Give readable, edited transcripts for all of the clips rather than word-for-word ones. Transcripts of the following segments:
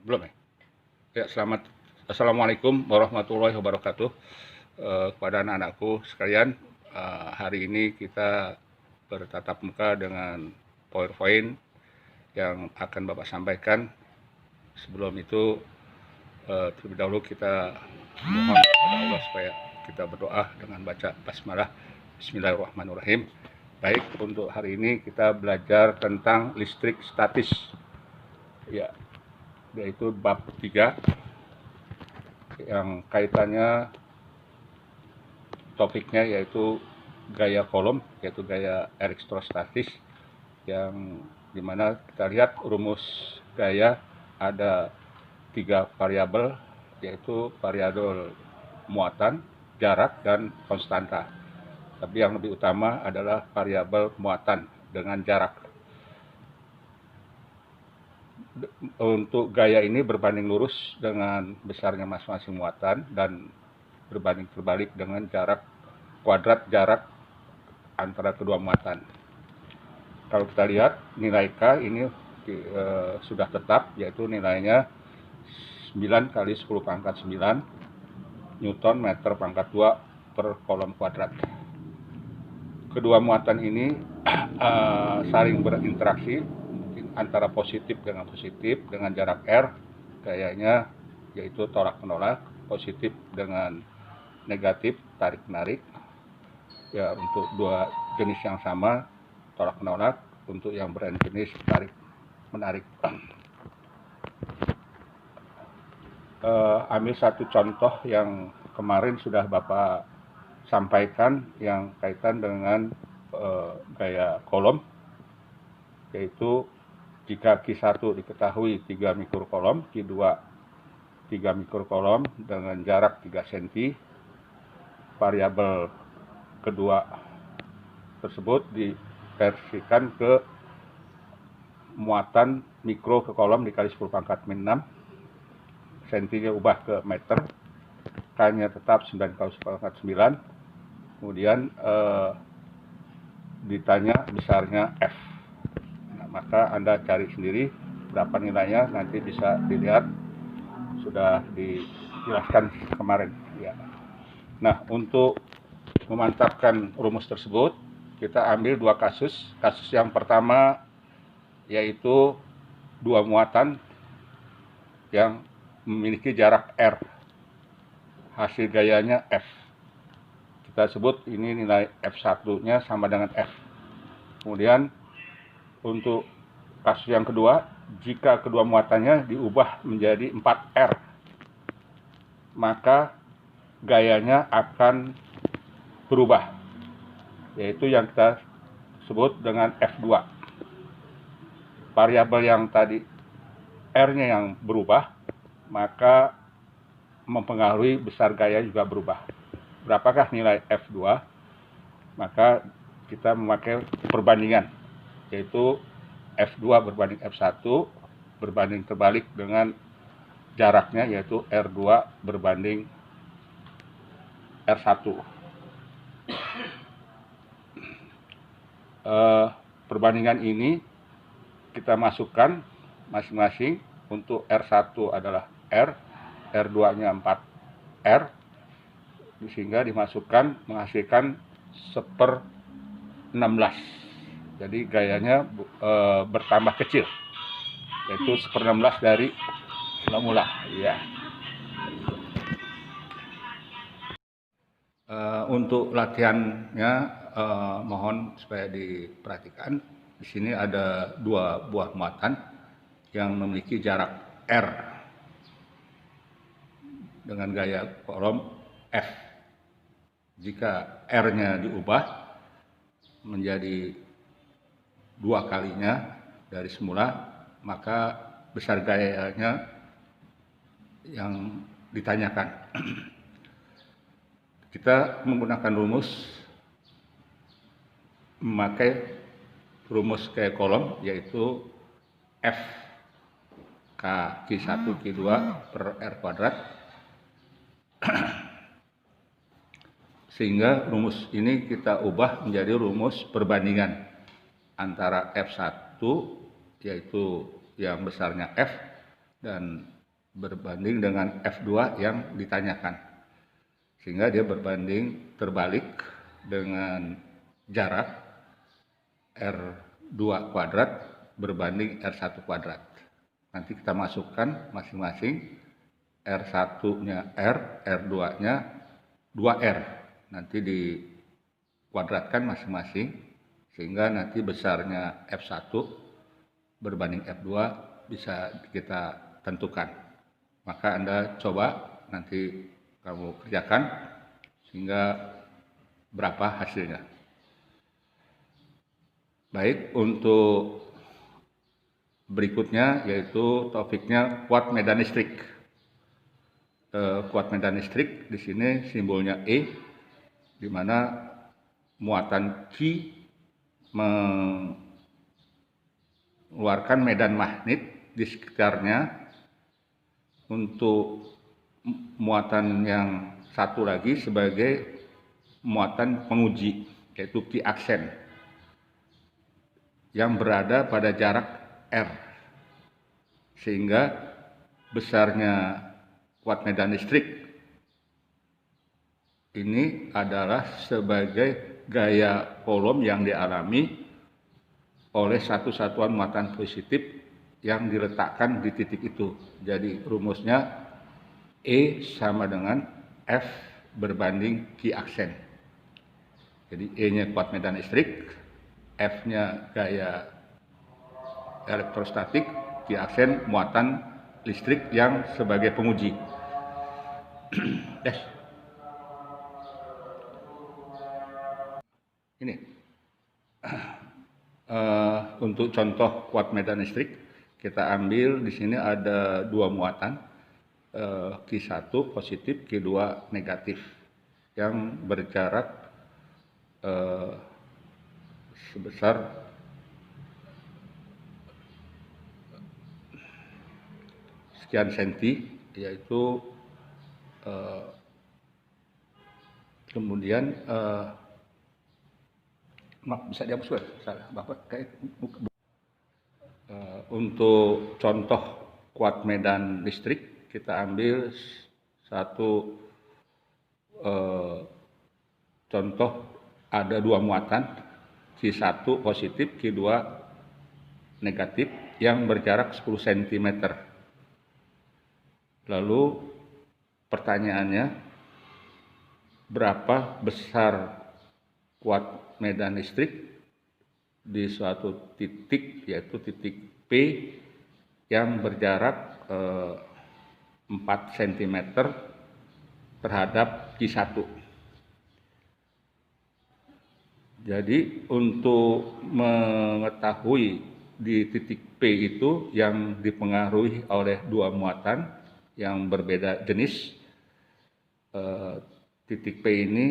Belum ya? Ya, Assalamualaikum warahmatullahi wabarakatuh. Kepada anak-anakku sekalian, hari ini kita bertatap muka dengan PowerPoint yang akan Bapak sampaikan. Sebelum itu, terlebih dahulu kita mohon kepada Allah supaya kita berdoa dengan baca basmalah. Bismillahirrahmanirrahim. Baik, untuk hari ini kita belajar tentang listrik statis, ya, yaitu bab 3 yang kaitannya topiknya yaitu gaya kolom, yaitu gaya elektrostatis, yang dimana kita lihat rumus gaya ada 3 variabel, yaitu variabel muatan, jarak, dan konstanta. Tapi yang lebih utama adalah variabel muatan dengan jarak. Untuk gaya ini berbanding lurus dengan besarnya masing-masing muatan dan berbanding terbalik dengan jarak kuadrat jarak antara kedua muatan. Kalau kita lihat nilai K ini sudah tetap, yaitu nilainya 9 kali 10 pangkat 9 Newton meter pangkat 2 per kolom kuadrat. Kedua muatan ini saling berinteraksi antara positif dengan jarak R, gayanya yaitu tolak menolak, positif dengan negatif tarik menarik. Ya, untuk dua jenis yang sama tolak menolak, untuk yang berbeda jenis tarik menarik. Ambil satu contoh yang kemarin sudah Bapak sampaikan yang kaitan dengan gaya kolom, yaitu jika Q1 diketahui 3 mikrokolom, Q2 3 mikrokolom dengan jarak 3 cm, variabel kedua tersebut diversikan ke muatan mikro ke kolom dikali 10 pangkat min 6, cm-nya ubah ke meter, K-nya tetap 9 kali 10 pangkat 9, kemudian ditanya besarnya F. Nah, maka Anda cari sendiri berapa nilainya, nanti bisa dilihat sudah dijelaskan kemarin ya. Nah, untuk memantapkan rumus tersebut kita ambil dua kasus. Kasus yang pertama yaitu dua muatan yang memiliki jarak R, hasil gayanya F. Kita sebut ini nilai F1-nya sama dengan F. Kemudian untuk kasus yang kedua, jika kedua muatannya diubah menjadi 4R, maka gayanya akan berubah, yaitu yang kita sebut dengan F2. Variabel yang tadi R-nya yang berubah, maka mempengaruhi besar gaya juga berubah. Berapakah nilai F2? Maka kita memakai perbandingan, yaitu F2 berbanding F1 berbanding terbalik dengan jaraknya, yaitu R2 berbanding R1. Perbandingan ini kita masukkan masing-masing. Untuk R1 adalah R, R2-nya 4R, sehingga dimasukkan menghasilkan 1/16. Jadi gayanya bertambah kecil, yaitu 1/16 dari semula. Ya. Untuk latihannya mohon supaya diperhatikan. Di sini ada dua buah muatan yang memiliki jarak R dengan gaya kolom F. Jika R-nya diubah menjadi 2 kalinya dari semula, maka besar gayanya yang ditanyakan. Kita menggunakan memakai rumus gaya kolom, yaitu F K Q1 Q2 per R kuadrat. Sehingga rumus ini kita ubah menjadi rumus perbandingan antara F1, yaitu yang besarnya F, dan berbanding dengan F2 yang ditanyakan. Sehingga dia berbanding terbalik dengan jarak R2 kuadrat berbanding R1 kuadrat. Nanti kita masukkan masing-masing, R1-nya R, R2-nya 2R. Nanti dikuadratkan masing-masing, sehingga nanti besarnya F1 berbanding F2 bisa kita tentukan. Maka Anda coba nanti kamu kerjakan sehingga berapa hasilnya. Baik, untuk berikutnya yaitu topiknya kuat medan listrik. Kuat medan listrik di sini simbolnya E, di mana muatan Q mengeluarkan medan magnet di sekitarnya. Untuk muatan yang satu lagi sebagai muatan penguji, yaitu Q aksen yang berada pada jarak R, sehingga besarnya kuat medan listrik ini adalah sebagai gaya Coulomb yang dialami oleh satu satuan muatan positif yang diletakkan di titik itu. Jadi rumusnya E sama dengan F berbanding Q aksen. Jadi E-nya kuat medan listrik, F-nya gaya elektrostatik, Q aksen muatan listrik yang sebagai penguji. Ini untuk contoh kuat medan listrik, kita ambil di sini ada dua muatan, Q1 positif, Q2 negatif, yang berjarak sebesar sekian senti, yaitu kemudian bisa dihapus salah Bapak kayak untuk contoh kuat medan listrik, kita ambil satu contoh, ada dua muatan, Q1 positif, Q2 negatif, yang berjarak 10 cm. Lalu pertanyaannya, berapa besar kuat medan listrik di suatu titik, yaitu titik P yang berjarak 4 cm terhadap Q1. Jadi untuk mengetahui di titik P itu yang dipengaruhi oleh dua muatan yang berbeda jenis, titik P ini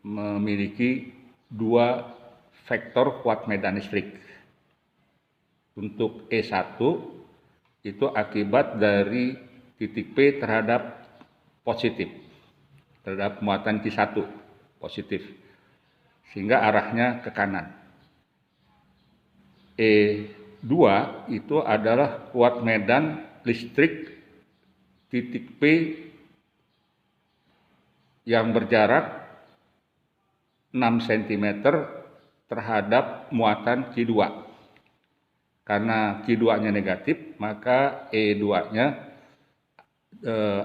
memiliki dua vektor kuat medan listrik. Untuk E1 itu akibat dari titik P terhadap positif, terhadap muatan Q1 positif, sehingga arahnya ke kanan. E2 itu adalah kuat medan listrik titik P yang berjarak 6 cm terhadap muatan Q2. Karena Q2-nya negatif, maka E2-nya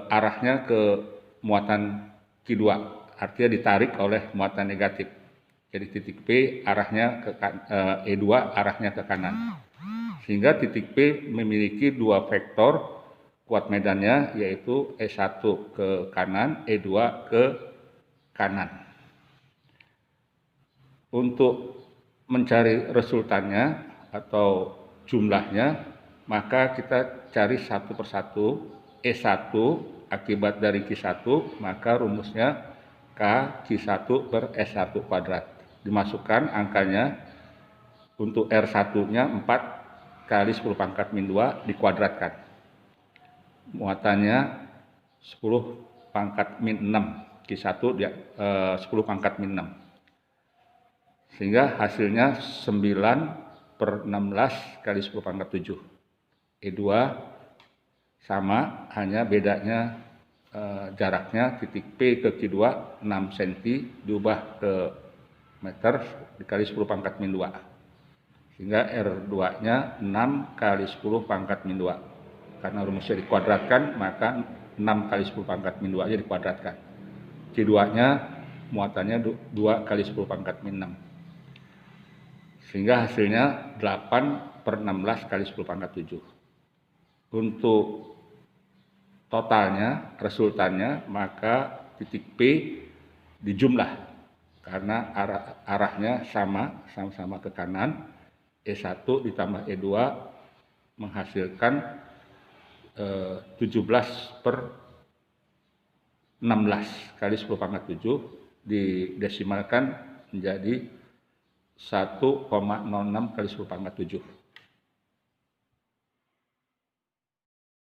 arahnya ke muatan Q2, artinya ditarik oleh muatan negatif. Jadi titik P arahnya ke E2 arahnya ke kanan. Sehingga titik P memiliki dua vektor kuat medannya, yaitu E1 ke kanan, E2 ke kanan. Untuk mencari resultannya atau jumlahnya, maka kita cari satu persatu. E1 akibat dari Q1, maka rumusnya K Q1 per S1 kuadrat. Dimasukkan angkanya, untuk R1-nya 4 kali 10 pangkat min 2 dikuadratkan. Muatannya 10 pangkat min 6, Q1 10 pangkat min 6. Sehingga hasilnya 9 per 16 kali 10 pangkat 7. E2 sama, hanya bedanya jaraknya titik P ke Q2 6 cm diubah ke meter dikali 10 pangkat min 2. Sehingga R2-nya 6 kali 10 pangkat min 2. Karena rumusnya dikuadratkan, maka 6 kali 10 pangkat min 2 aja dikuadratkan. Q2-nya muatannya 2 kali 10 pangkat min 6. Sehingga hasilnya 8 per 16 kali 10 pangkat 7. Untuk totalnya, resultannya, maka titik P dijumlah. Karena arahnya sama-sama ke kanan. E1 ditambah E2 menghasilkan 17 per 16 kali 10 pangkat 7 didesimalkan menjadi 1,06 kali 10 pangkat 7.